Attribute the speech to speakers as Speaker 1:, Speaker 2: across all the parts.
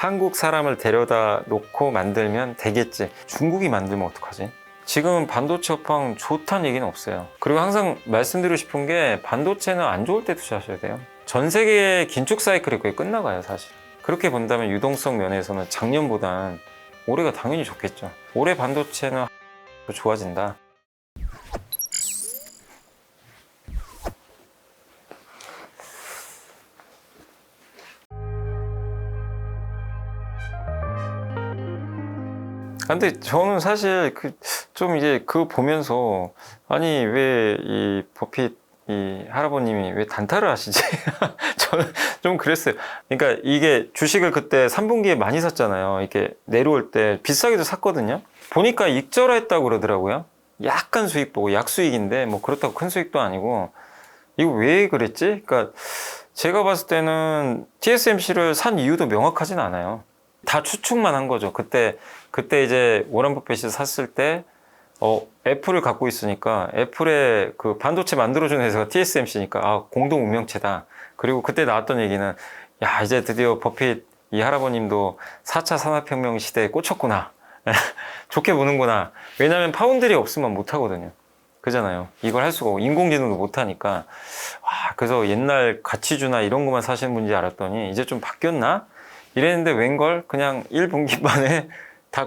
Speaker 1: 한국 사람을 데려다 놓고 만들면 되겠지. 중국이 만들면 어떡하지? 지금 반도체 업황 좋다는 얘기는 없어요. 그리고 항상 말씀드리고 싶은 게 반도체는 안 좋을 때 투자하셔야 돼요. 전 세계의 긴축 사이클이 거의 끝나가요, 사실. 그렇게 본다면 유동성 면에서는 작년보단 올해가 당연히 좋겠죠. 올해 반도체는 좋아진다. 근데 저는 사실 좀 이제 그거 보면서 아니 왜 이 버핏 이 할아버님이 왜 단타를 하시지? 저는 좀 그랬어요. 그러니까 이게 주식을 그때 3분기에 많이 샀잖아요. 이렇게 내려올 때 비싸게도 샀거든요. 보니까 익절했다고 그러더라고요. 약간 수익 보고 약수익인데 뭐 그렇다고 큰 수익도 아니고 이거 왜 그랬지? 그러니까 제가 봤을 때는 TSMC를 산 이유도 명확하진 않아요. 다 추측만 한 거죠. 그때 이제 워런 버핏이 샀을 때 애플을 갖고 있으니까 애플의 그 반도체 만들어주는 회사가 TSMC니까 아, 공동 운명체다. 그리고 그때 나왔던 얘기는 야, 이제 드디어 버핏 이 할아버님도 4차 산업혁명 시대에 꽂혔구나. 좋게 보는구나. 왜냐하면 파운드리 없으면 못 하거든요. 그잖아요. 이걸 할 수가 없고 인공지능도 못 하니까 와, 그래서 옛날 가치주나 이런 것만 사시는 분인지 알았더니 이제 좀 바뀌었나? 이랬는데 웬걸 그냥 1분기 만에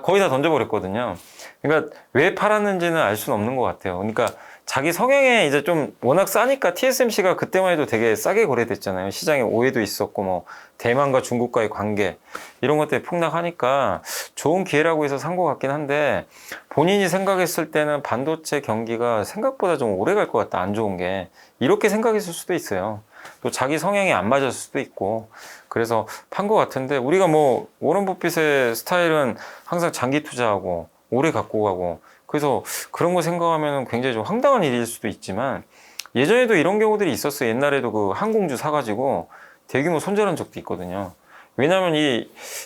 Speaker 1: 거의 다 던져버렸거든요. 그러니까 왜 팔았는지는 알 수는 없는 것 같아요. 그러니까 자기 성향에 이제 좀 워낙 싸니까 TSMC가 그때만 해도 되게 싸게 거래됐잖아요. 시장에 오해도 있었고 뭐 대만과 중국과의 관계 이런 것 때문에 폭락하니까 좋은 기회라고 해서 산 것 같긴 한데 본인이 생각했을 때는 반도체 경기가 생각보다 좀 오래 갈 것 같다. 안 좋은 게 이렇게 생각했을 수도 있어요. 또 자기 성향이 안 맞았을 수도 있고 그래서 판 것 같은데 우리가 뭐 워런 버핏의 스타일은 항상 장기 투자하고 오래 갖고 가고 그래서 그런 거 생각하면 굉장히 좀 황당한 일일 수도 있지만 예전에도 이런 경우들이 있었어요. 옛날에도 그 항공주 사가지고 대규모 손절한 적도 있거든요. 왜냐하면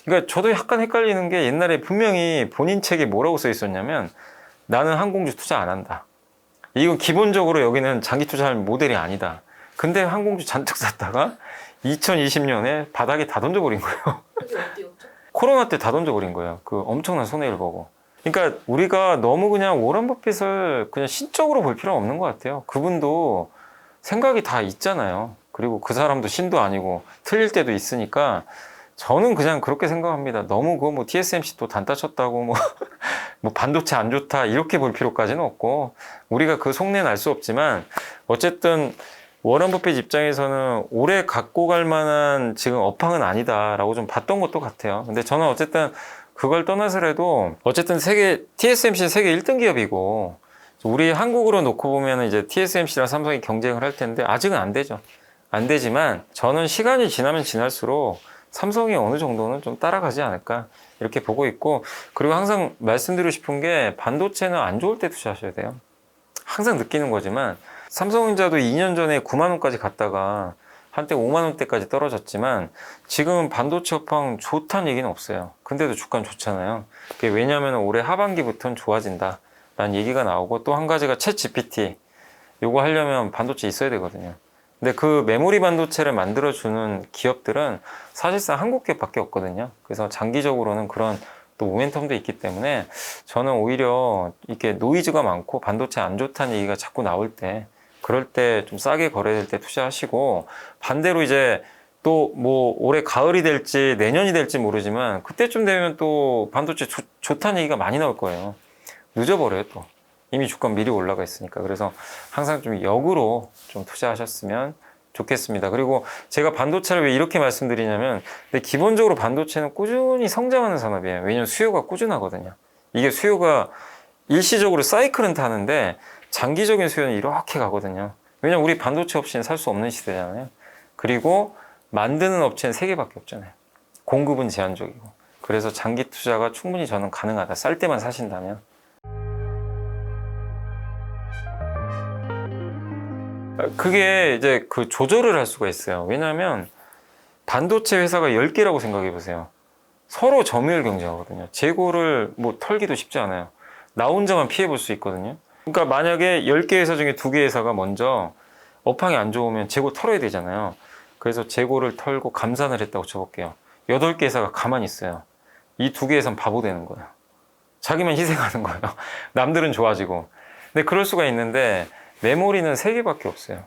Speaker 1: 그러니까 저도 약간 헷갈리는 게 옛날에 분명히 본인 책에 뭐라고 써 있었냐면 나는 항공주 투자 안 한다. 이건 기본적으로 여기는 장기 투자할 모델이 아니다. 근데 항공주 잔뜩 샀다가 2020년에 바닥에 다 던져버린 거예요.
Speaker 2: 그게 어디였죠?
Speaker 1: 코로나 때 다 던져버린 거예요. 그 엄청난 손해를 보고. 그러니까 우리가 너무 그냥 워런 버핏을 그냥 신적으로 볼 필요는 없는 것 같아요. 그분도 생각이 다 있잖아요. 그리고 그 사람도 신도 아니고 틀릴 때도 있으니까 저는 그냥 그렇게 생각합니다. 너무 그거 뭐 TSMC 또 단타 쳤다고 뭐 반도체 안 좋다 이렇게 볼 필요까지는 없고 우리가 그 속내는 알 수 없지만 어쨌든 워런 버핏 입장에서는 오래 갖고 갈 만한 지금 업황은 아니다라고 좀 봤던 것도 같아요. 근데 저는 어쨌든 그걸 떠나서라도 어쨌든 TSMC는 세계 1등 기업이고 우리 한국으로 놓고 보면 이제 TSMC랑 삼성이 경쟁을 할 텐데 아직은 안 되죠. 안 되지만 저는 시간이 지나면 지날수록 삼성이 어느 정도는 좀 따라가지 않을까 이렇게 보고 있고 그리고 항상 말씀드리고 싶은 게 반도체는 안 좋을 때 투자하셔야 돼요. 항상 느끼는 거지만 삼성전자도 2년 전에 9만 원까지 갔다가 한때 5만 원대까지 떨어졌지만 지금은 반도체 업황 좋다는 얘기는 없어요. 근데도 주가는 좋잖아요. 그게 왜냐하면 올해 하반기부터는 좋아진다라는 얘기가 나오고 또 한 가지가 챗 GPT 요거 하려면 반도체 있어야 되거든요. 근데 그 메모리 반도체를 만들어주는 기업들은 사실상 한국 기업밖에 없거든요. 그래서 장기적으로는 그런 또 모멘텀도 있기 때문에 저는 오히려 이렇게 노이즈가 많고 반도체 안 좋다는 얘기가 자꾸 나올 때 그럴 때 좀 싸게 거래될 때 투자하시고 반대로 이제 또 뭐 올해 가을이 될지 내년이 될지 모르지만 그때쯤 되면 또 반도체 좋다는 얘기가 많이 나올 거예요. 늦어버려요 또. 이미 주가 미리 올라가 있으니까. 그래서 항상 좀 역으로 좀 투자하셨으면 좋겠습니다. 그리고 제가 반도체를 왜 이렇게 말씀드리냐면 근데 기본적으로 반도체는 꾸준히 성장하는 산업이에요. 왜냐면 수요가 꾸준하거든요. 이게 수요가 일시적으로 사이클은 타는데 장기적인 수요는 이렇게 가거든요. 왜냐면 우리 반도체 없이는 살 수 없는 시대잖아요. 그리고 만드는 업체는 3개밖에 없잖아요. 공급은 제한적이고. 그래서 장기 투자가 충분히 저는 가능하다. 쌀 때만 사신다면. 그게 이제 그 조절을 할 수가 있어요. 왜냐하면 반도체 회사가 10개라고 생각해 보세요. 서로 점유율 경쟁하거든요. 재고를 뭐 털기도 쉽지 않아요. 나 혼자만 피해 볼 수 있거든요. 그러니까 만약에 10개 회사 중에 2개 회사가 먼저 업황이 안 좋으면 재고 털어야 되잖아요. 그래서 재고를 털고 감산을 했다고 쳐볼게요. 8개 회사가 가만히 있어요. 이 2개 회사는 바보 되는 거예요. 자기만 희생하는 거예요. 남들은 좋아지고. 근데 그럴 수가 있는데 메모리는 3개밖에 없어요.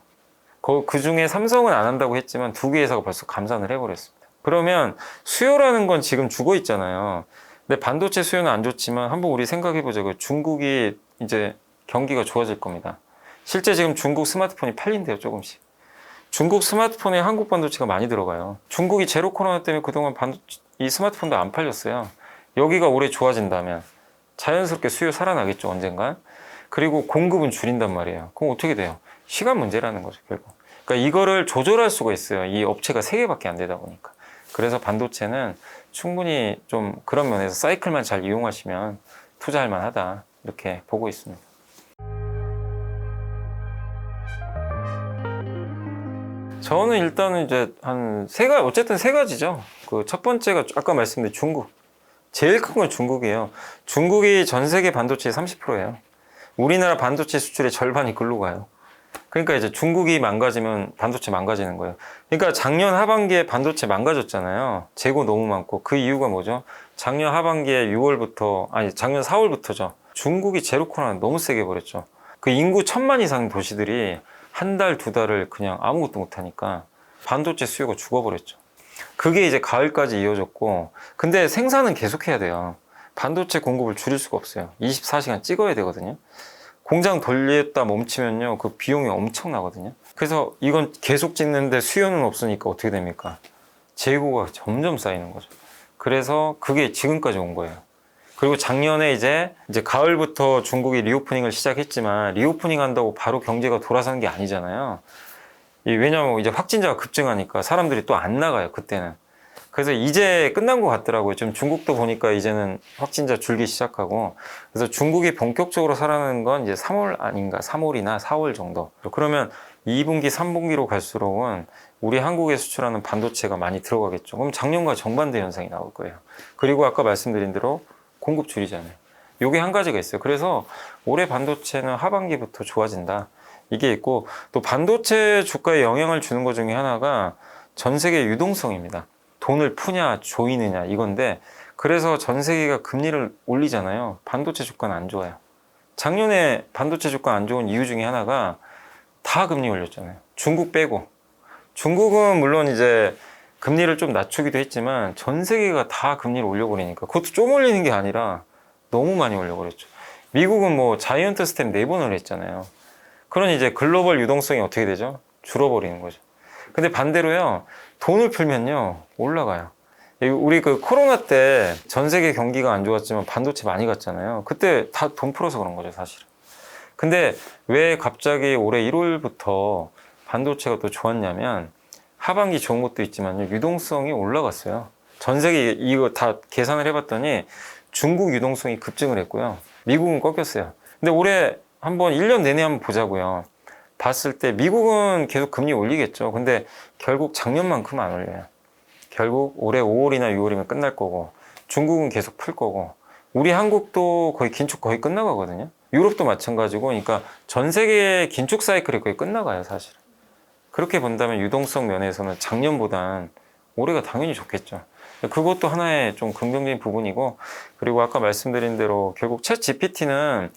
Speaker 1: 그 중에 삼성은 안 한다고 했지만 2개 회사가 벌써 감산을 해버렸습니다. 그러면 수요라는 건 지금 죽어 있잖아요. 근데 반도체 수요는 안 좋지만 한번 우리 생각해보자고요. 중국이 이제 경기가 좋아질 겁니다. 실제 지금 중국 스마트폰이 팔린대요, 조금씩. 중국 스마트폰에 한국 반도체가 많이 들어가요. 중국이 제로 코로나 때문에 그동안 이 스마트폰도 안 팔렸어요. 여기가 올해 좋아진다면 자연스럽게 수요 살아나겠죠, 언젠간. 그리고 공급은 줄인단 말이에요. 그럼 어떻게 돼요? 시간 문제라는 거죠, 결국. 그러니까 이거를 조절할 수가 있어요. 이 업체가 3개밖에 안 되다 보니까. 그래서 반도체는 충분히 좀 그런 면에서 사이클만 잘 이용하시면 투자할 만하다, 이렇게 보고 있습니다. 저는 일단은 이제 어쨌든 3가지죠. 그 첫 번째가 아까 말씀드린 중국. 제일 큰 건 중국이에요. 중국이 전 세계 반도체의 30%예요. 우리나라 반도체 수출의 절반이 글로 가요. 그러니까 이제 중국이 망가지면 반도체 망가지는 거예요. 그러니까 작년 하반기에 반도체 망가졌잖아요. 재고 너무 많고. 그 이유가 뭐죠? 작년 하반기에 작년 4월부터죠. 중국이 제로 코로나 너무 세게 버렸죠. 그 인구 1000만 이상 도시들이 한 달, 2달을 그냥 아무것도 못하니까 반도체 수요가 죽어버렸죠. 그게 이제 가을까지 이어졌고, 근데 생산은 계속해야 돼요. 반도체 공급을 줄일 수가 없어요. 24시간 찍어야 되거든요. 공장 돌렸다 멈추면요, 그 비용이 엄청나거든요. 그래서 이건 계속 찍는데 수요는 없으니까 어떻게 됩니까? 재고가 점점 쌓이는 거죠. 그래서 그게 지금까지 온 거예요. 그리고 작년에 이제 가을부터 중국이 리오프닝을 시작했지만, 리오프닝 한다고 바로 경제가 돌아서는 게 아니잖아요. 왜냐하면 이제 확진자가 급증하니까 사람들이 또 안 나가요, 그때는. 그래서 이제 끝난 것 같더라고요. 지금 중국도 보니까 이제는 확진자 줄기 시작하고. 그래서 중국이 본격적으로 살아나는 건 이제 3월 아닌가, 3월이나 4월 정도. 그러면 2분기, 3분기로 갈수록은 우리 한국에 수출하는 반도체가 많이 들어가겠죠. 그럼 작년과 정반대 현상이 나올 거예요. 그리고 아까 말씀드린 대로 공급 줄이잖아요. 요게 한 가지가 있어요. 그래서 올해 반도체는 하반기부터 좋아진다, 이게 있고, 또 반도체 주가에 영향을 주는 것 중에 하나가 전 세계 유동성입니다. 돈을 푸냐 조이느냐 이건데, 그래서 전 세계가 금리를 올리잖아요. 반도체 주가는 안 좋아요. 작년에 반도체 주가 안 좋은 이유 중에 하나가 다 금리 올렸잖아요. 중국 빼고. 중국은 물론 이제 금리를 좀 낮추기도 했지만 전 세계가 다 금리를 올려버리니까, 그것도 좀 올리는 게 아니라 너무 많이 올려버렸죠. 미국은 뭐 자이언트 스텝 4번을 했잖아요. 그러니 이제 글로벌 유동성이 어떻게 되죠? 줄어버리는 거죠. 근데 반대로요, 돈을 풀면요, 올라가요. 우리 그 코로나 때 전 세계 경기가 안 좋았지만 반도체 많이 갔잖아요. 그때 다 돈 풀어서 그런 거죠, 사실은. 근데 왜 갑자기 올해 1월부터 반도체가 또 좋았냐면, 하반기 좋은 것도 있지만요, 유동성이 올라갔어요. 전 세계 이거 다 계산을 해봤더니 중국 유동성이 급증을 했고요. 미국은 꺾였어요. 근데 올해 한번 1년 내내 한번 보자고요. 봤을 때 미국은 계속 금리 올리겠죠. 근데 결국 작년만큼은 안 올려요. 결국 올해 5월이나 6월이면 끝날 거고, 중국은 계속 풀 거고, 우리 한국도 거의 긴축 거의 끝나가거든요. 유럽도 마찬가지고. 그러니까 전 세계의 긴축 사이클이 거의 끝나가요, 사실은. 그렇게 본다면 유동성 면에서는 작년보단 올해가 당연히 좋겠죠. 그것도 하나의 좀 긍정적인 부분이고, 그리고 아까 말씀드린 대로 결국 챗 GPT는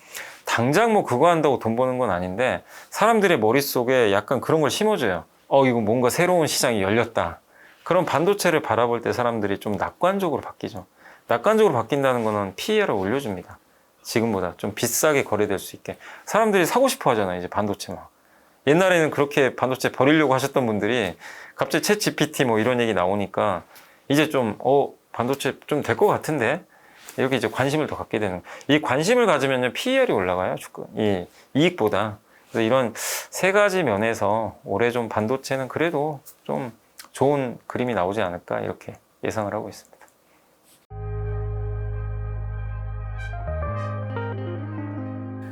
Speaker 1: 당장 뭐 그거 한다고 돈 버는 건 아닌데, 사람들의 머릿속에 약간 그런 걸 심어줘요. 이거 뭔가 새로운 시장이 열렸다. 그럼 반도체를 바라볼 때 사람들이 좀 낙관적으로 바뀌죠. 낙관적으로 바뀐다는 거는 PER을 올려줍니다. 지금보다 좀 비싸게 거래될 수 있게. 사람들이 사고 싶어 하잖아요, 이제 반도체 막. 옛날에는 그렇게 반도체 버리려고 하셨던 분들이 갑자기 챗 GPT 뭐 이런 얘기 나오니까 이제 좀 반도체 좀 될 것 같은데, 이렇게 이제 관심을 더 갖게 되는. 이 관심을 가지면요, PER이 올라가요, 이 이익보다. 그래서 이런 3가지 면에서 올해 좀 반도체는 그래도 좀 좋은 그림이 나오지 않을까, 이렇게 예상을 하고 있습니다.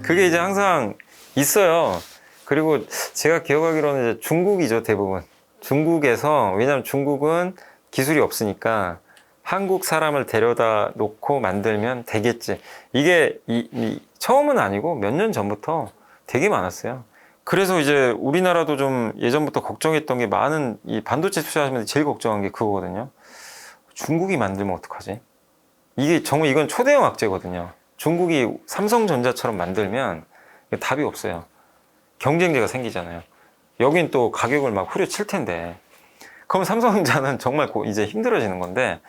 Speaker 1: 그게 이제 항상 있어요. 그리고 제가 기억하기로는 이제 중국이죠, 대부분. 중국에서, 왜냐하면 중국은 기술이 없으니까 한국 사람을 데려다 놓고 만들면 되겠지. 이게 처음은 아니고 몇 년 전부터 되게 많았어요. 그래서 이제 우리나라도 좀 예전부터 걱정했던 게, 많은 이 반도체 투자하시면서 제일 걱정한 게 그거거든요. 중국이 만들면 어떡하지? 이게 정말 이건 초대형 악재거든요. 중국이 삼성전자처럼 만들면 답이 없어요. 경쟁자가 생기잖아요. 여긴 또 가격을 막 후려칠 텐데. 그럼 삼성전자는 정말 이제 힘들어지는 건데,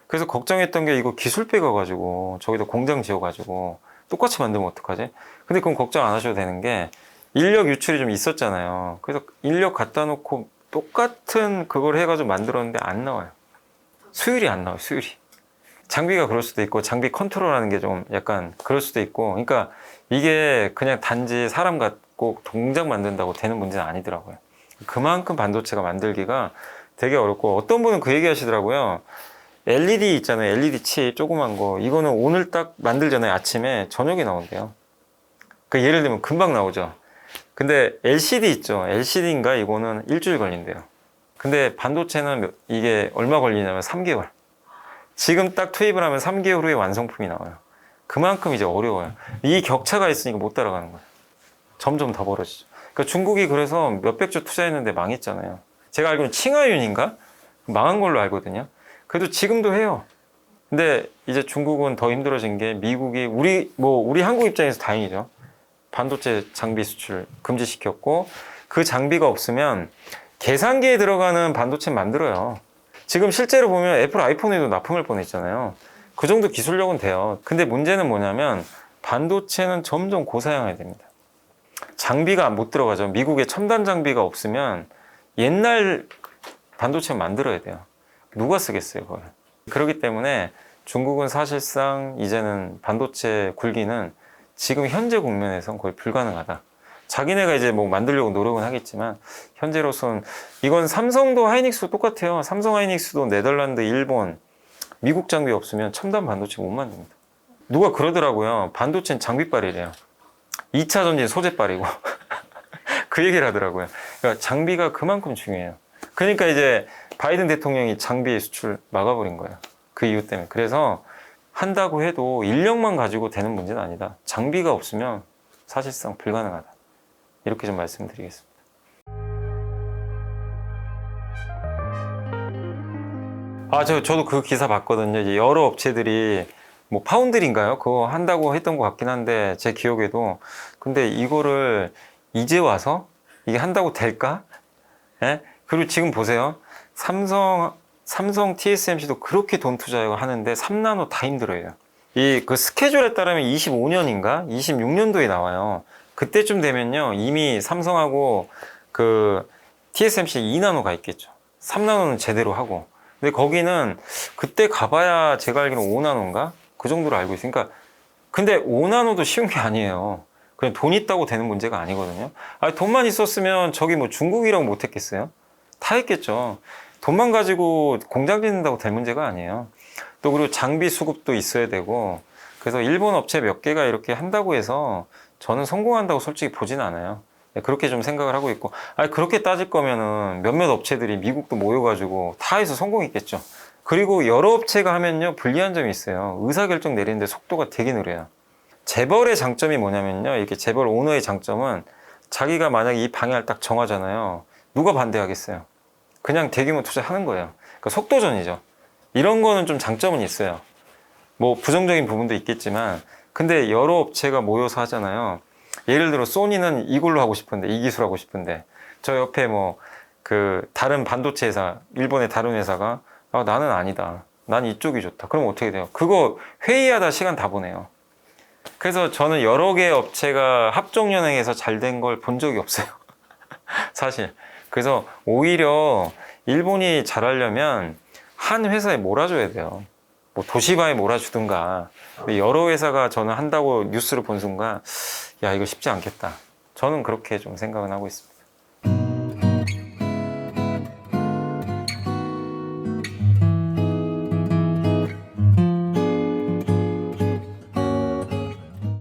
Speaker 1: 그래서 걱정했던 게 이거 기술 빼가가지고 저기다 공장 지어가지고 똑같이 만들면 어떡하지? 근데 그건 걱정 안 하셔도 되는 게 인력 유출이 좀 있었잖아요. 그래서 인력 갖다 놓고 똑같은 그걸 해가지고 만들었는데 안 나와요. 수율이 안 나와요, 수율이. 장비가 그럴 수도 있고 장비 컨트롤하는 게 좀 약간 그럴 수도 있고, 그러니까 이게 그냥 단지 사람 갖고 동작 만든다고 되는 문제는 아니더라고요. 그만큼 반도체가 만들기가 되게 어렵고, 어떤 분은 그 얘기 하시더라고요. LED 있잖아요. LED 칩 조그만 거, 이거는 오늘 딱 만들잖아요. 아침에 저녁에 나온대요. 그 예를 들면 금방 나오죠. 근데 LCD 있죠. LCD인가 이거는 일주일 걸린대요. 근데 반도체는 이게 얼마 걸리냐면 3개월. 지금 딱 투입을 하면 3개월 후에 완성품이 나와요. 그만큼 이제 어려워요. 이 격차가 있으니까 못 따라가는 거예요. 점점 더 벌어지죠. 그러니까 중국이 그래서 몇백 조 투자했는데 망했잖아요. 제가 알기로는 칭화윤인가? 망한 걸로 알거든요. 그래도 지금도 해요. 근데 이제 중국은 더 힘들어진 게, 미국이 우리 한국 입장에서 다행이죠. 반도체 장비 수출 금지시켰고, 그 장비가 없으면 계산기에 들어가는 반도체 만들어요. 지금 실제로 보면 애플 아이폰에도 납품할 뻔했잖아요. 그 정도 기술력은 돼요. 근데 문제는 뭐냐면 반도체는 점점 고사양해야 됩니다. 장비가 못 들어가죠. 미국에 첨단 장비가 없으면 옛날 반도체 만들어야 돼요. 누가 쓰겠어요, 그걸. 그렇기 때문에 중국은 사실상 이제는 반도체 굴기는 지금 현재 국면에선 거의 불가능하다. 자기네가 이제 뭐 만들려고 노력은 하겠지만, 현재로서는 이건 삼성도 하이닉스도 똑같아요. 삼성 하이닉스도 네덜란드, 일본, 미국 장비 없으면 첨단 반도체 못 만듭니다. 누가 그러더라고요. 반도체는 장비빨이래요. 2차 전지 소재빨이고. 그 얘기를 하더라고요. 그러니까 장비가 그만큼 중요해요. 그러니까 이제 바이든 대통령이 장비 수출 막아버린 거예요. 그 이유 때문에. 그래서 한다고 해도 인력만 가지고 되는 문제는 아니다. 장비가 없으면 사실상 불가능하다. 이렇게 좀 말씀드리겠습니다. 저도 그 기사 봤거든요. 이제 여러 업체들이 뭐 파운드리인가요? 그거 한다고 했던 것 같긴 한데, 제 기억에도. 근데 이거를 이제 와서 이게 한다고 될까? 예? 그리고 지금 보세요. 삼성 TSMC도 그렇게 돈 투자하는데 3나노 다 힘들어요. 그 스케줄에 따르면 25년인가 26년도에 나와요. 그때쯤 되면요, 이미 삼성하고 그 TSMC 2나노가 있겠죠. 3나노는 제대로 하고. 근데 거기는 그때 가봐야 제가 알기로는 5나노인가? 그 정도로 알고 있으니까. 근데 5나노도 쉬운 게 아니에요. 그냥 돈 있다고 되는 문제가 아니거든요. 돈만 있었으면 저기 뭐 중국이라고 못했겠어요? 다 했겠죠. 돈만 가지고 공장 짓는다고 될 문제가 아니에요. 또 그리고 장비 수급도 있어야 되고. 그래서 일본 업체 몇 개가 이렇게 한다고 해서 저는 성공한다고 솔직히 보진 않아요. 그렇게 좀 생각을 하고 있고, 그렇게 따질 거면은 몇몇 업체들이 미국도 모여가지고 다 해서 성공했겠죠. 그리고 여러 업체가 하면요, 불리한 점이 있어요. 의사결정 내리는데 속도가 되게 느려요. 재벌의 장점이 뭐냐면요, 이렇게 재벌 오너의 장점은 자기가 만약에 이 방향을 딱 정하잖아요. 누가 반대하겠어요? 그냥 대규모 투자하는 거예요. 그러니까 속도전이죠. 이런 거는 좀 장점은 있어요. 뭐 부정적인 부분도 있겠지만, 근데 여러 업체가 모여서 하잖아요. 예를 들어 소니는 이걸로 하고 싶은데, 이 기술 하고 싶은데, 저 옆에 뭐 그 다른 반도체 회사, 일본의 다른 회사가 나는 아니다, 난 이쪽이 좋다. 그럼 어떻게 돼요? 그거 회의하다 시간 다 보내요. 그래서 저는 여러 개의 업체가 합종연행해서 잘 된 걸 본 적이 없어요. 사실. 그래서 오히려 일본이 잘하려면 한 회사에 몰아줘야 돼요. 뭐 도시바에 몰아주든가. 여러 회사가 저는 한다고 뉴스를 본 순간, 야, 이거 쉽지 않겠다. 저는 그렇게 좀 생각은 하고 있습니다.